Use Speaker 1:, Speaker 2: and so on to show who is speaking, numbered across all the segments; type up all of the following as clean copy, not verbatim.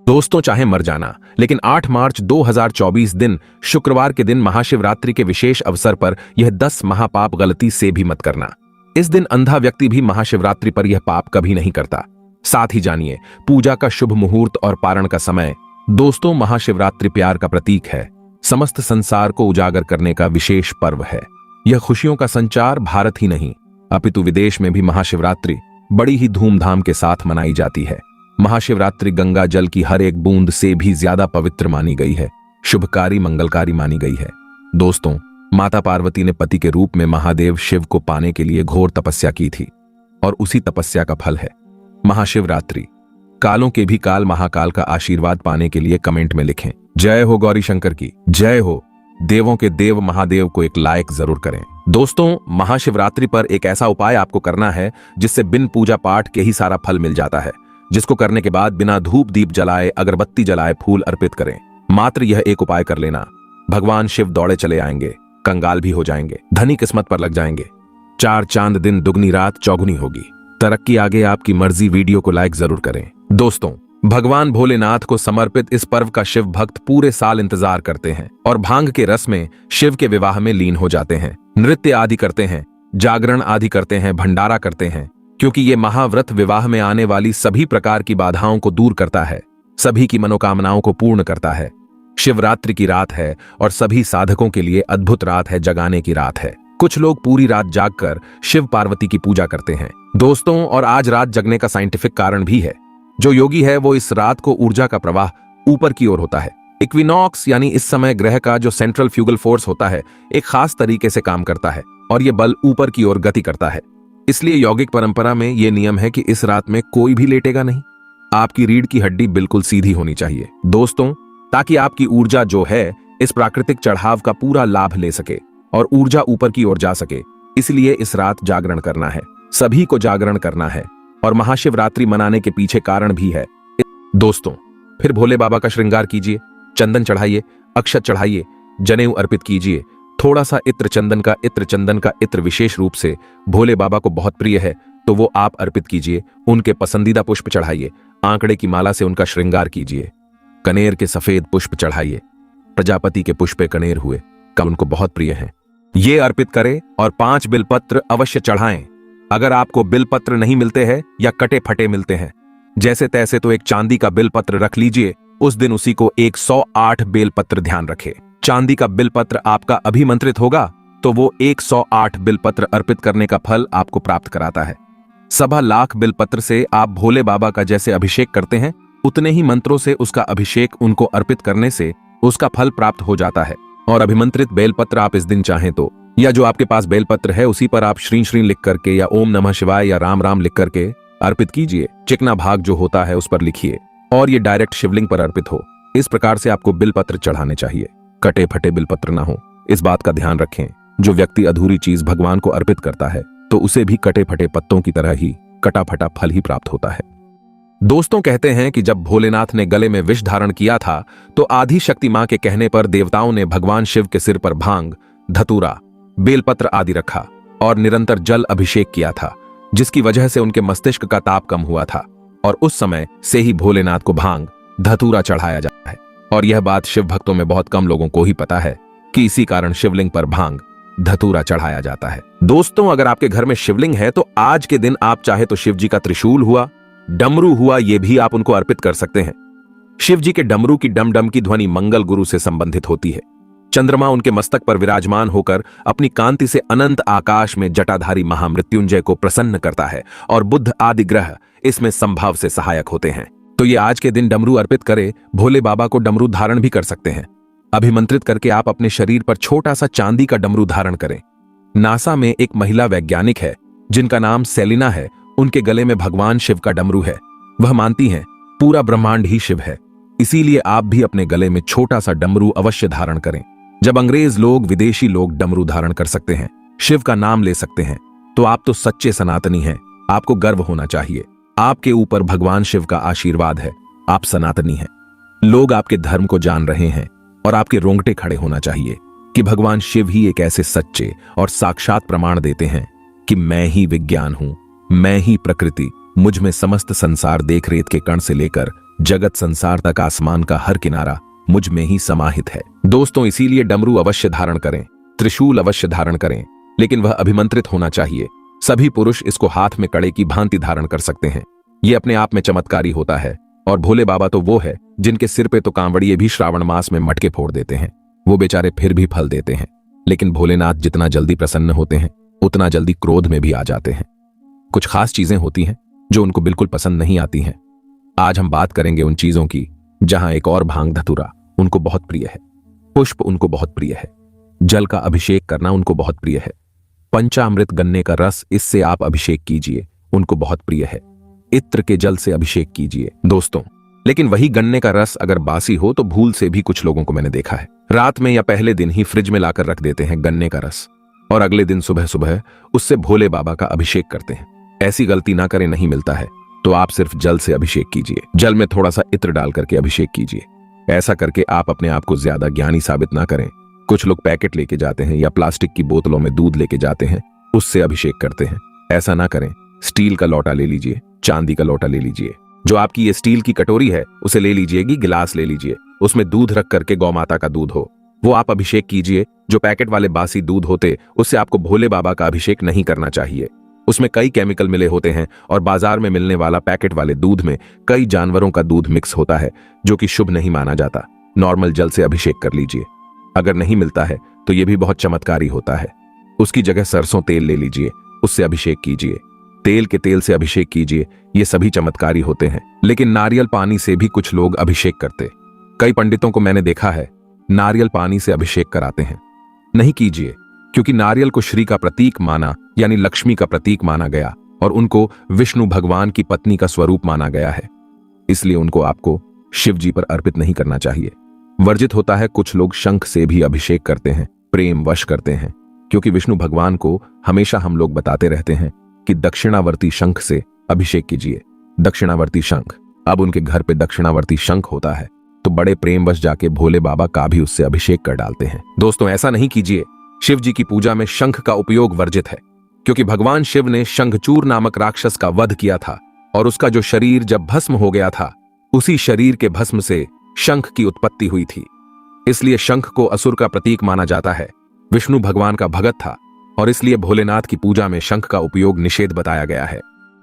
Speaker 1: दोस्तों, चाहे मर जाना, लेकिन 8 मार्च 2024 दिन शुक्रवार के दिन महाशिवरात्रि के विशेष अवसर पर यह 10 महापाप गलती से भी मत करना। इस दिन अंधा व्यक्ति भी महाशिवरात्रि पर यह पाप कभी नहीं करता। साथ ही जानिए पूजा का शुभ मुहूर्त और पारण का समय। दोस्तों, महाशिवरात्रि प्यार का प्रतीक है, समस्त संसार को उजागर करने का विशेष पर्व है। यह खुशियों का संचार भारत ही नहीं अपितु विदेश में भी महाशिवरात्रि बड़ी ही धूमधाम के साथ मनाई जाती है। महाशिवरात्रि गंगा जल की हर एक बूंद से भी ज्यादा पवित्र मानी गई है, शुभकारी मंगलकारी मानी गई है। दोस्तों, माता पार्वती ने पति के रूप में महादेव शिव को पाने के लिए घोर तपस्या की थी और उसी तपस्या का फल है महाशिवरात्रि। कालों के भी काल महाकाल का आशीर्वाद पाने के लिए कमेंट में लिखें जय हो गौरी शंकर की जय हो। देवों के देव महादेव को एक लाइक जरूर करें। दोस्तों, महाशिवरात्रि पर एक ऐसा उपाय आपको करना है जिससे बिन पूजा पाठ के ही सारा फल मिल जाता है, जिसको करने के बाद बिना धूप दीप जलाए, अगरबत्ती जलाए फूल अर्पित करें। मात्र यह एक उपाय कर लेना, भगवान शिव दौड़े चले आएंगे, कंगाल भी हो जाएंगे, धनी किस्मत पर लग जाएंगे। 4 चांद दिन दुगनी रात चौगुनी होगी। तरक्की आगे आपकी मर्जी। वीडियो को लाइक जरूर करें। दोस्तों, भगवान भोलेनाथ को समर्पित इस पर्व का शिव भक्त पूरे साल इंतजार करते हैं और भांग के रस में शिव के विवाह में लीन हो जाते हैं। नृत्य आदि करते हैं, जागरण आदि करते हैं, भंडारा करते हैं, क्योंकि ये महाव्रत विवाह में आने वाली सभी प्रकार की बाधाओं को दूर करता है, सभी की मनोकामनाओं को पूर्ण करता है। शिवरात्रि की रात है और सभी साधकों के लिए अद्भुत रात है, जगाने की रात है। कुछ लोग पूरी रात जागकर शिव पार्वती की पूजा करते हैं। दोस्तों, और आज रात जगने का साइंटिफिक कारण भी है। जो योगी है वो इस रात को ऊर्जा का प्रवाह ऊपर की ओर होता है। इक्विनॉक्स यानी इस समय ग्रह का जो सेंट्रल फ्यूगल फोर्स होता है एक खास तरीके से काम करता है और ये बल ऊपर की ओर गति करता है। इसलिए यौगिक परंपरा में यह नियम है कि इस रात में कोई भी लेटेगा नहीं। आपकी रीढ़ की हड्डी बिल्कुल सीधी होनी चाहिए दोस्तों, ताकि आपकी ऊर्जा जो है इस प्राकृतिक चढ़ाव का पूरा लाभ ले सके और ऊर्जा ऊपर की ओर जा सके। इसलिए इस रात जागरण करना है, सभी को जागरण करना है और महाशिवरात्रि मनाने के पीछे कारण भी है। दोस्तों, फिर भोले बाबा का श्रृंगार कीजिए, चंदन चढ़ाइए, अक्षत चढ़ाइए, जनेऊ अर्पित कीजिए। थोड़ा सा इत्र चंदन का इत्र विशेष रूप से भोले बाबा को बहुत प्रिय है, तो वो आप अर्पित कीजिए। उनके पसंदीदा पुष्प चढ़ाइए, आंकड़े की माला से उनका श्रृंगार कीजिए। कनेर के सफेद पुष्प चढ़ाइए, प्रजापति के पुष्प कनेर हुए का उनको बहुत प्रिय है, ये अर्पित करें और 5 बिलपत्र अवश्य चढ़ाएं। अगर आपको बिलपत्र नहीं मिलते हैं या कटे फटे मिलते हैं जैसे तैसे, तो एक चांदी का बिलपत्र रख लीजिए। उस दिन उसी को 108 बेलपत्र ध्यान रखें। चांदी का बिलपत्र आपका अभिमंत्रित होगा तो वो 108 बिलपत्र अर्पित करने का फल आपको प्राप्त कराता है। 1.25 लाख बिलपत्र से आप भोले बाबा का जैसे अभिषेक करते हैं उतने ही मंत्रों से उसका अभिषेक उनको अर्पित करने से उसका फल प्राप्त हो जाता है। और अभिमंत्रित बेलपत्र आप इस दिन चाहें तो, या जो आपके पास बेलपत्र है उसी पर आप श्री श्री लिख करके या ओम नमः शिवाय या राम राम लिख करके अर्पित कीजिए। चिकना भाग जो होता है उस पर लिखिए और ये डायरेक्ट शिवलिंग पर अर्पित हो। इस प्रकार से आपको बिलपत्र चढ़ाने चाहिए, कटे फटे बिलपत्र ना हो। इस बात का ध्यान रखें, जो व्यक्ति अधूरी चीज भगवान को अर्पित करता है तो उसे भी कटे फटे पत्तों की तरह ही कटा फटा फल ही प्राप्त होता है। दोस्तों, कहते हैं कि जब भोलेनाथ ने गले में विष धारण किया था तो आदि शक्ति मां के कहने पर देवताओं ने भगवान शिव के सिर पर भांग, धतूरा, बेलपत्र आदि रखा और निरंतर जल अभिषेक किया था, जिसकी वजह से उनके मस्तिष्क का ताप कम हुआ था और उस समय से ही भोलेनाथ को भांग, धतूरा चढ़ाया जाता है। और यह बात शिव भक्तों में बहुत कम लोगों को ही पता है कि इसी कारण शिवलिंग पर भांग, धतूरा चढ़ाया जाता है। दोस्तों, अगर आपके घर में शिवलिंग है तो आज के दिन आप चाहे तो शिव जी का त्रिशूल हुआ, डमरू हुआ, ये भी आप उनको अर्पित कर सकते हैं। शिव जी के डमरू की डम डम की ध्वनि मंगल गुरु से संबंधित होती है। चंद्रमा उनके मस्तक पर विराजमान होकर अपनी कांति से अनंत आकाश में जटाधारी महामृत्युंजय को प्रसन्न करता है और बुध आदि ग्रह इसमें संभाव से सहायक होते हैं। तो ये आज के दिन डमरू अर्पित करे। भोले बाबा को डमरू धारण भी कर सकते हैं। अभिमंत्रित करके आप अपने शरीर पर छोटा सा चांदी का डमरू धारण करें। नासा में एक महिला वैज्ञानिक है जिनका नाम सेलिना है। उनके गले में भगवान शिव का डमरू है। वह मानती हैं पूरा ब्रह्मांड ही शिव है, इसीलिए आप भी अपने गले में छोटा सा डमरू अवश्य धारण करें। जब अंग्रेज लोग, विदेशी लोग डमरू धारण कर सकते हैं, शिव का नाम ले सकते हैं, तो आप तो सच्चे सनातनी हैं। आपको गर्व होना चाहिए। आपके ऊपर भगवान शिव का आशीर्वाद है। आप सनातनी हैं। लोग आपके धर्म को जान रहे हैं और आपके रोंगटे खड़े होना चाहिए कि भगवान शिव ही एक ऐसे सच्चे और साक्षात प्रमाण देते हैं कि मैं ही विज्ञान हूं, मैं ही प्रकृति, मुझ में समस्त संसार देख रेत के कण से लेकर जगत संसार तक आसमान का हर किनारा मुझ में ही समाहित है। दोस्तों, इसीलिए डमरू अवश्य धारण करें, त्रिशूल अवश्य धारण करें, लेकिन वह अभिमंत्रित होना चाहिए। सभी पुरुष इसको हाथ में कड़े की भांति धारण कर सकते हैं। ये अपने आप में चमत्कारी होता है। और भोले बाबा तो वो है जिनके सिर पे तो कांवड़िए भी श्रावण मास में मटके फोड़ देते हैं। वो बेचारे फिर भी फल देते हैं। लेकिन भोलेनाथ जितना जल्दी प्रसन्न होते हैं उतना जल्दी क्रोध में भी आ जाते हैं। कुछ खास चीजें होती हैं जो उनको बिल्कुल पसंद नहीं आती हैं। आज हम बात करेंगे उन चीजों की जहां एक और भांग धतूरा उनको बहुत प्रिय है, पुष्प उनको बहुत प्रिय है, जल का अभिषेक करना उनको बहुत प्रिय है, पंचामृत गन्ने का रस, इससे आप अभिषेक कीजिए, उनको बहुत प्रिय है, इत्र के जल से अभिषेक कीजिए। दोस्तों, लेकिन वही गन्ने का रस अगर बासी हो तो भूल से भी कुछ लोगों को मैंने देखा है रात में या पहले दिन ही फ्रिज में लाकर रख देते हैं गन्ने का रस और अगले दिन सुबह सुबह उससे भोले बाबा का अभिषेक करते हैं। ऐसी गलती ना करें, नहीं मिलता है तो आप सिर्फ जल से अभिषेक कीजिए। जल में थोड़ा सा इत्र डाल करके अभिषेक कीजिए। ऐसा करके आप अपने आप को ज्यादा ज्ञानी साबित ना करें। कुछ लोग पैकेट लेके जाते हैं या प्लास्टिक की बोतलों में दूध लेके जाते हैं, उससे अभिषेक करते हैं। ऐसा ना करें। स्टील का लोटा ले लीजिए, चांदी का लोटा ले लीजिए। जो आपकी ये स्टील की कटोरी है उसे ले लीजिएगी, गिलास ले लीजिए, उसमें दूध रख करके गौ माता का दूध हो वो आप अभिषेक कीजिए। जो पैकेट वाले बासी दूध होते उससे आपको भोले बाबा का अभिषेक नहीं करना चाहिए। उसमें कई केमिकल मिले होते हैं और बाजार में मिलने वाला पैकेट वाले दूध में कई जानवरों का दूध मिक्स होता है जो कि शुभ नहीं माना जाता। नॉर्मल जल से अभिषेक कर लीजिए। अगर नहीं मिलता है तो यह भी बहुत चमत्कारी होता है। उसकी जगह सरसों तेल ले लीजिए, उससे अभिषेक कीजिए। तेल के तेल से अभिषेक कीजिए, ये सभी चमत्कारी होते हैं। लेकिन नारियल पानी से भी कुछ लोग अभिषेक करते। कई पंडितों को मैंने देखा है नारियल पानी से अभिषेक कराते हैं। नहीं कीजिए, क्योंकि नारियल को श्री का प्रतीक माना यानी लक्ष्मी का प्रतीक माना गया और उनको विष्णु भगवान की पत्नी का स्वरूप माना गया है, इसलिए उनको आपको शिव जी पर अर्पित नहीं करना चाहिए। वर्जित होता है। कुछ लोग शंख से भी अभिषेक करते हैं, प्रेम वश करते हैं, क्योंकि विष्णु भगवान को हमेशा हम लोग बताते रहते हैं कि दक्षिणावर्ती शंख से अभिषेक कीजिए। दक्षिणावर्ती शंख, अब उनके घर पे दक्षिणावर्ती शंख होता है तो बड़े प्रेम वश जाके भोले बाबा का भी उससे अभिषेक कर डालते हैं। दोस्तों, ऐसा नहीं कीजिए। शिव जी की पूजा में शंख का उपयोग वर्जित है, क्योंकि भगवान शिव ने शंखचूर नामक राक्षस का वध किया था और उसका जो शरीर जब भस्म हो गया था उसी शरीर के भस्म से शंख की उत्पत्ति हुई थी। इसलिए शंख को असुर का प्रतीक माना जाता है। विष्णु भगवान का भगत था और इसलिए भोलेनाथ की पूजा में शंख का उपयोग निषेध बताया गया है।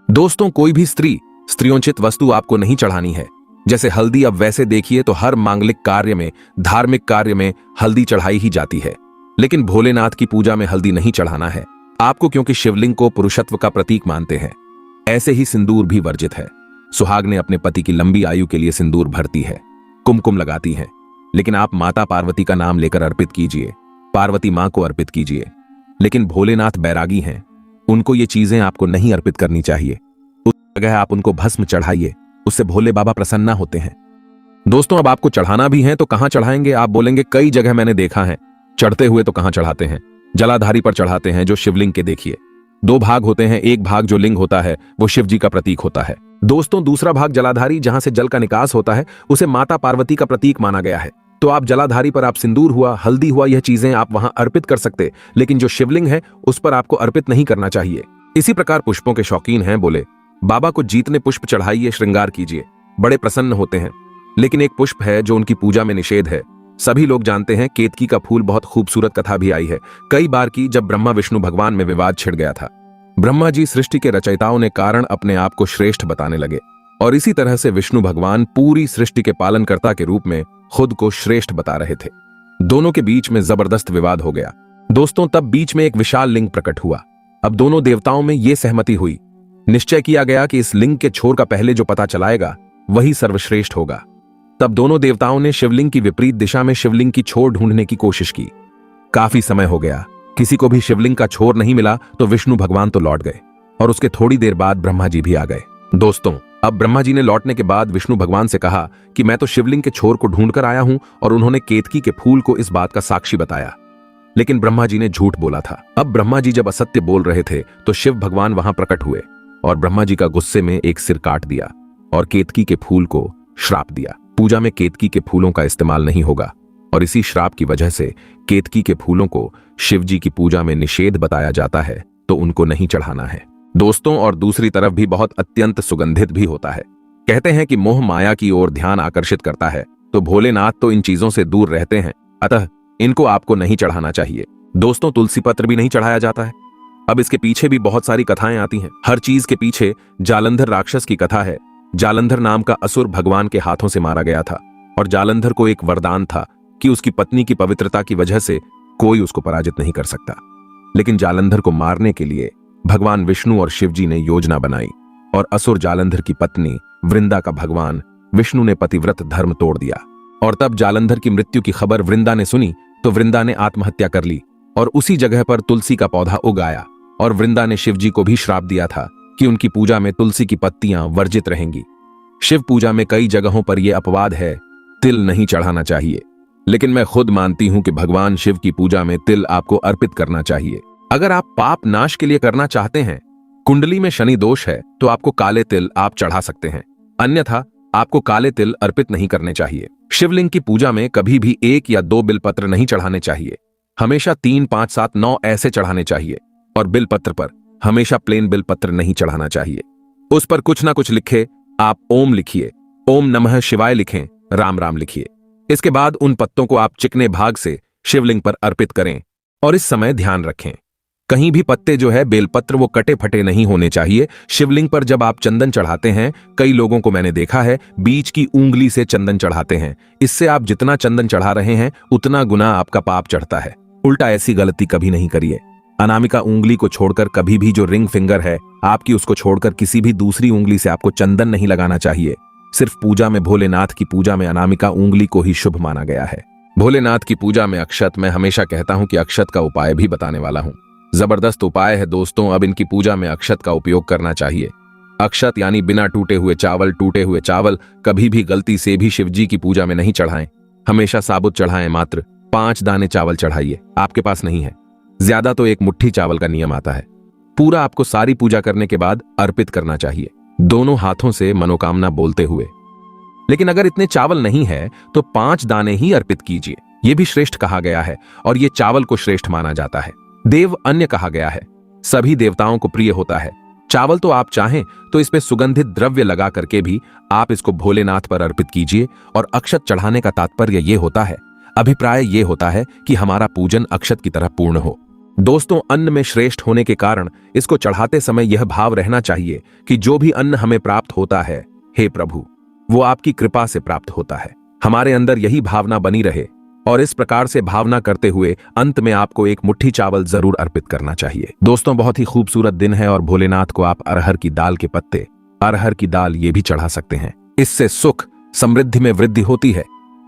Speaker 1: दोस्तों, कोई भी स्त्रियोचित वस्तु आपको नहीं चढ़ानी है। जैसे हल्दी, अब वैसे देखिए तो हर मांगलिक कार्य में, धार्मिक कार्य में हल्दी चढ़ाई ही जाती है, लेकिन भोलेनाथ की पूजा में हल्दी नहीं चढ़ाना है आपको, क्योंकि शिवलिंग को पुरुषत्व का प्रतीक मानते हैं। ऐसे ही सिंदूर भी वर्जित है। सुहाग ने अपने पति की लंबी आयु के लिए सिंदूर भरती है, कुमकुम लगाती है, लेकिन आप माता पार्वती का नाम लेकर अर्पित कीजिए, पार्वती मां को अर्पित कीजिए। लेकिन भोलेनाथ बैरागी हैं, उनको ये चीजें आपको नहीं अर्पित करनी चाहिए। उस जगह आप उनको भस्म चढ़ाइए, उससे भोले बाबा प्रसन्न होते हैं। दोस्तों, अब आपको चढ़ाना भी है तो कहां चढ़ाएंगे? आप बोलेंगे कई जगह मैंने देखा है चढ़ते हुए, तो कहां चढ़ाते हैं? जलाधारी पर चढ़ाते हैं, जो शिवलिंग के देखिए 2 भाग होते हैं। एक भाग जो लिंग होता है वो शिव जी का प्रतीक होता है। दोस्तों, दूसरा भाग जलाधारी जहां से जल का निकास होता है उसे माता पार्वती का प्रतीक माना गया है। तो आप जलाधारी पर आप सिंदूर हुआ, हल्दी हुआ, यह चीजें आप वहां अर्पित कर सकते, लेकिन जो शिवलिंग है उस पर आपको अर्पित नहीं करना चाहिए। इसी प्रकार पुष्पों के शौकीन हैं, बोले बाबा को जीतने पुष्प चढ़ाइए, श्रृंगार कीजिए, बड़े प्रसन्न होते हैं। लेकिन एक पुष्प है जो उनकी पूजा में निषेध है। सभी लोग जानते हैं केतकी का फूल, बहुत खूबसूरत कथा भी आई है कई बार की, जब ब्रह्मा विष्णु भगवान में विवाद छिड़ गया था। ब्रह्मा जी सृष्टि के रचयिताओं ने कारण अपने आप को श्रेष्ठ बताने लगे और इसी तरह से विष्णु भगवान पूरी सृष्टि के पालनकर्ता के रूप में खुद को श्रेष्ठ बता रहे थे। दोनों के बीच में जबरदस्त विवाद हो गया। दोस्तों, तब बीच में एक विशाल लिंग प्रकट हुआ। अब दोनों देवताओं में यह सहमति हुई, निश्चय किया गया कि इस लिंग के छोर का पहले जो पता चलाएगा वही सर्वश्रेष्ठ होगा। तब दोनों देवताओं ने शिवलिंग की विपरीत दिशा में शिवलिंग की छोर ढूंढने की कोशिश की। काफी समय हो गया, किसी को भी शिवलिंग का छोर नहीं मिला तो विष्णु भगवान तो लौट गए और उसके थोड़ी देर बाद ब्रह्मा जी भी आ गए। दोस्तों, अब ब्रह्मा जी ने लौटने के बाद विष्णु भगवान से कहा कि मैं तो शिवलिंग के छोर को ढूंढकर आया हूं, और उन्होंने केतकी के फूल को इस बात का साक्षी बताया। लेकिन ब्रह्मा जी ने झूठ बोला था। अब ब्रह्मा जी जब असत्य बोल रहे थे तो शिव भगवान वहां प्रकट हुए और ब्रह्मा जी का गुस्से में एक सिर काट दिया और केतकी के फूल को श्राप दिया। पूजा में केतकी के फूलों का इस्तेमाल नहीं होगा और इसी श्राप की वजह से केतकी के फूलों को शिव जी की पूजा में निषेध बताया जाता है, तो उनको नहीं चढ़ाना है। दोस्तों, और दूसरी तरफ भी बहुत अत्यंत सुगंधित भी होता है। कहते हैं कि मोह माया की ओर ध्यान आकर्षित करता है, तो भोलेनाथ तो इन चीजों से दूर रहते हैं, अतः इनको आपको नहीं चढ़ाना चाहिए। दोस्तों, तुलसी पत्र भी नहीं चढ़ाया जाता है। अब इसके पीछे भी बहुत सारी कथाएं आती हैं। हर चीज के पीछे जालंधर राक्षस की कथा है। जालंधर नाम का असुर भगवान के हाथों से मारा गया था और जालंधर को एक वरदान था कि उसकी पत्नी की पवित्रता की वजह से कोई उसको पराजित नहीं कर सकता। लेकिन जालंधर को मारने के लिए भगवान विष्णु और शिवजी ने योजना बनाई और असुर जालंधर की पत्नी वृंदा का भगवान विष्णु ने पतिव्रत धर्म तोड़ दिया। और तब जालंधर की मृत्यु की खबर वृंदा ने सुनी तो वृंदा ने आत्महत्या कर ली और उसी जगह पर तुलसी का पौधा उगाया। और वृंदा ने शिवजी को भी श्राप दिया था कि उनकी पूजा में तुलसी की पत्तियां वर्जित रहेंगी। शिव पूजा में कई जगहों पर यह अपवाद है, तिल नहीं चढ़ाना चाहिए, लेकिन मैं खुद मानती हूं कि भगवान शिव की पूजा में तिल आपको अर्पित करना चाहिए। अगर आप पाप नाश के लिए करना चाहते हैं, कुंडली में शनि दोष है, तो आपको काले तिल आप चढ़ा सकते हैं, अन्यथा आपको काले तिल अर्पित नहीं करने चाहिए। शिवलिंग की पूजा में कभी भी 1 या 2 बिलपत्र नहीं चढ़ाने चाहिए, हमेशा 3, 5, 7, 9 ऐसे चढ़ाने चाहिए। और बिलपत्र पर हमेशा प्लेन बिलपत्र नहीं चढ़ाना चाहिए, उस पर कुछ ना कुछ लिखे। आप ओम लिखिए, ओम नमः शिवाय लिखें, राम राम लिखिए। इसके बाद उन पत्तों को आप चिकने भाग से शिवलिंग पर अर्पित करें। और इस समय ध्यान रखें, कहीं भी पत्ते जो है बेलपत्र वो कटे फटे नहीं होने चाहिए। शिवलिंग पर जब आप चंदन चढ़ाते हैं, कई लोगों को मैंने देखा है बीच की उंगली से चंदन चढ़ाते हैं। इससे आप जितना चंदन चढ़ा रहे हैं उतना गुना आपका पाप चढ़ता है। उल्टा ऐसी गलती कभी नहीं करिए। अनामिका उंगली को छोड़कर कभी भी जो रिंग फिंगर है आपकी, उसको छोड़कर किसी भी दूसरी उंगली से आपको चंदन नहीं लगाना चाहिए। सिर्फ पूजा में, भोलेनाथ की पूजा में अनामिका उंगली को ही शुभ माना गया है। भोलेनाथ की पूजा में अक्षत, मैं हमेशा कहता हूं कि अक्षत का उपाय भी बताने वाला हूं। जबरदस्त उपाय है दोस्तों। अब इनकी पूजा में अक्षत का उपयोग करना चाहिए। अक्षत यानी बिना टूटे हुए चावल। टूटे हुए चावल कभी भी गलती से भी शिवजी की पूजा में नहीं चढ़ाएं, हमेशा साबुत चढ़ाएं। मात्र 5 दाने चावल चढ़ाइए, आपके पास नहीं है ज्यादा तो 1 मुट्ठी चावल का नियम आता है। पूरा आपको सारी पूजा करने के बाद अर्पित करना चाहिए, दोनों हाथों से मनोकामना बोलते हुए। लेकिन अगर इतने चावल नहीं है तो 5 दाने ही अर्पित कीजिए, यह भी श्रेष्ठ कहा गया है और यह चावल को श्रेष्ठ माना जाता है। देव अन्य कहा गया है, सभी देवताओं को प्रिय होता है। चावल तो आप चाहें तो इसमें सुगंधित द्रव्य लगा करके भी आप इसको भोलेनाथ पर अर्पित कीजिए। और अक्षत चढ़ाने का तात्पर्य यह होता है, अभिप्राय यह होता है कि हमारा पूजन अक्षत की तरह पूर्ण हो। दोस्तों, अन्न में श्रेष्ठ होने के कारण इसको चढ़ाते समय यह भाव रहना चाहिए कि जो भी अन्न हमें प्राप्त होता है, हे प्रभु, वो आपकी कृपा से प्राप्त होता है। हमारे अंदर यही भावना बनी रहे और इस प्रकार से भावना करते हुए अंत में आपको 1 मुट्ठी चावल जरूर अर्पित करना चाहिए। दोस्तों, बहुत ही खूबसूरत दिन है और भोलेनाथ को आप अरहर की दाल के पत्ते, अरहर की दाल ये भी चढ़ा सकते हैं। इससे सुख समृद्धि में वृद्धि होती है।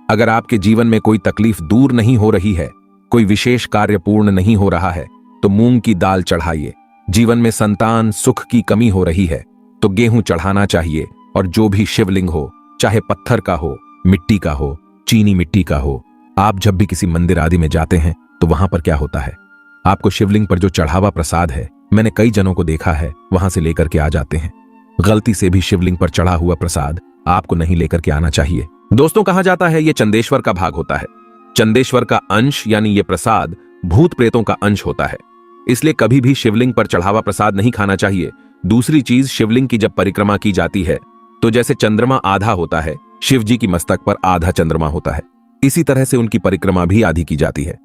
Speaker 1: अगर आपके जीवन में कोई तकलीफ दूर नहीं हो रही है, कोई विशेष कार्य पूर्ण नहीं हो रहा है, तो मूंग की दाल चढ़ाइए। जीवन में संतान सुख की कमी हो रही है तो गेहूं चढ़ाना चाहिए। और जो भी शिवलिंग हो, चाहे पत्थर का हो, मिट्टी का हो, चीनी मिट्टी का हो, आप जब भी किसी मंदिर आदि में जाते हैं तो वहां पर क्या होता है, आपको शिवलिंग पर जो चढ़ावा प्रसाद है, मैंने कई जनों को देखा है वहां से लेकर के आ जाते हैं। गलती से भी शिवलिंग पर चढ़ा हुआ प्रसाद आपको नहीं लेकर के आना चाहिए। दोस्तों, कहा जाता है ये चंदेश्वर का भाग होता है। चंदेश्वर का अंश यानी ये प्रसाद भूत प्रेतों का अंश होता है, इसलिए कभी भी शिवलिंग पर चढ़ावा प्रसाद नहीं खाना चाहिए। दूसरी चीज, शिवलिंग की जब परिक्रमा की जाती है तो जैसे चंद्रमा आधा होता है, शिव जी की मस्तक पर आधा चंद्रमा होता है, इसी तरह से उनकी परिक्रमा भी आधी की जाती है।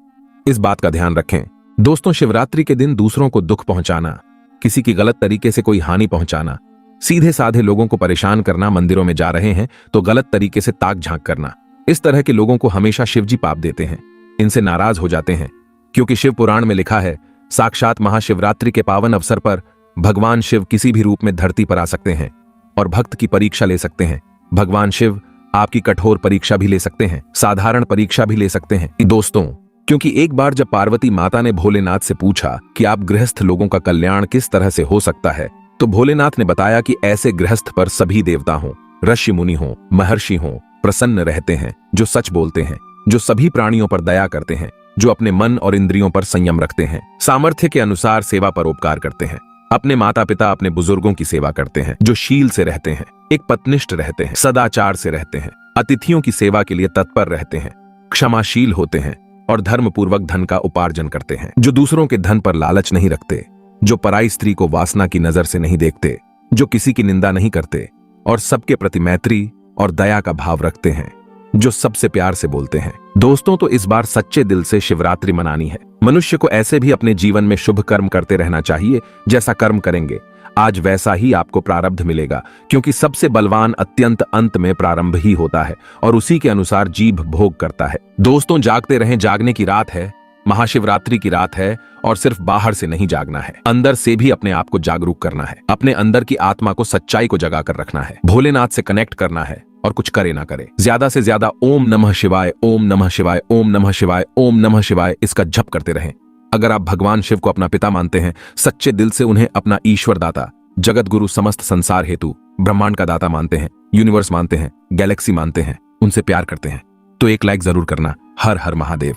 Speaker 1: इस बात का ध्यान रखें। दोस्तों, शिवरात्रि के दिन दूसरों को दुख पहुंचाना, किसी की गलत तरीके से कोई हानि पहुंचाना, सीधे साधे लोगों को परेशान करना, मंदिरों में जा रहे हैं तो गलत तरीके से ताक झांक करना, इस तरह के लोगों को हमेशा शिवजी पाप देते हैं, इनसे नाराज हो जाते हैं। क्योंकि शिव पुराण में लिखा है, साक्षात महाशिवरात्रि के पावन अवसर पर भगवान शिव किसी भी रूप में धरती पर आ सकते हैं और भक्त की परीक्षा ले सकते हैं। भगवान शिव आपकी कठोर परीक्षा भी ले सकते हैं, साधारण परीक्षा भी ले सकते हैं। दोस्तों, क्योंकि एक बार जब पार्वती माता ने भोलेनाथ से पूछा कि आप गृहस्थ लोगों का कल्याण किस तरह से हो सकता है, तो भोलेनाथ ने बताया कि ऐसे गृहस्थ पर सभी देवता हों, ऋषि मुनि हों, महर्षि हों, प्रसन्न रहते हैं, जो सच बोलते हैं, जो सभी प्राणियों पर दया करते हैं, जो अपने मन और इंद्रियों पर संयम रखते हैं, सामर्थ्य के अनुसार सेवा परोपकार करते हैं, अपने माता पिता, अपने बुजुर्गों की सेवा करते हैं, जो शील से रहते हैं, एक पत्निष्ठ रहते हैं, सदाचार से रहते हैं, अतिथियों की सेवा के लिए तत्पर रहते हैं, क्षमाशील होते हैं और धर्म पूर्वक धन का उपार्जन करते हैं, जो दूसरों के धन पर लालच नहीं रखते, जो पराई स्त्री को वासना की नजर से नहीं देखते, जो किसी की निंदा नहीं करते, और सबके प्रति मैत्री और दया का भाव रखते हैं, जो सबसे प्यार से बोलते हैं। दोस्तों, तो इस बार सच्चे दिल से शिवरात्रि मनानी है। मनुष्य को ऐसे भी अपने जीवन में शुभ कर्म करते रहना चाहिए। जैसा कर्म करेंगे आज वैसा ही आपको प्रारब्ध मिलेगा, क्योंकि सबसे बलवान अत्यंत अंत में प्रारंभ ही होता है और उसी के अनुसार जीभ भोग करता है। दोस्तों, जागते रहें, जागने की रात है, महाशिवरात्रि की रात है और सिर्फ बाहर से नहीं जागना है, अंदर से भी अपने आप को जागरूक करना है। अपने अंदर की आत्मा को सच्चाई को जगा कर रखना है, भोलेनाथ से कनेक्ट करना है और कुछ करे ना करे। ज्यादा से ज्यादा ओम नमः शिवाय, ओम नमः शिवाय, ओम नमः शिवाय, ओम नमः शिवाय इसका जप करते रहें। अगर आप भगवान शिव को अपना पिता मानते हैं, सच्चे दिल से उन्हें अपना ईश्वर दाता, जगत गुरु, समस्त संसार हेतु, ब्रह्मांड का दाता मानते हैं, यूनिवर्स मानते हैं, गैलेक्सी मानते हैं, उनसे प्यार करते हैं, तो एक लाइक जरूर करना। हर हर महादेव।